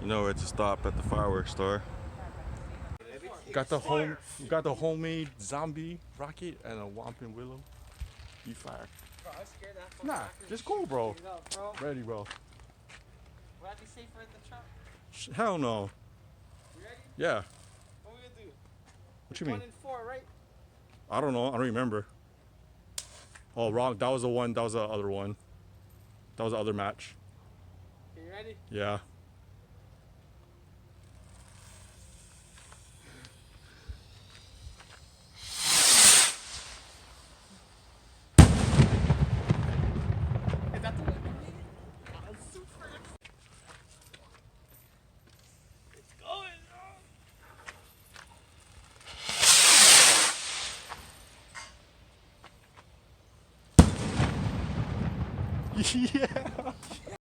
You know where to stop at the fireworks store. Got the homemade zombie rocket and a whomping willow. You fire. Bro, I was scared that fucking Nah, just cool, bro. bro. Ready, bro. Will I be safer in the truck? Hell no. You ready? Yeah. What we gonna do? What you mean? 1 and 4, right? I don't know. I don't remember. Oh, wrong. That was the one. That was the other one. That was the other match. Okay, you ready? Yeah. Is that the one you needed? Oh, super. It's going, Yeah.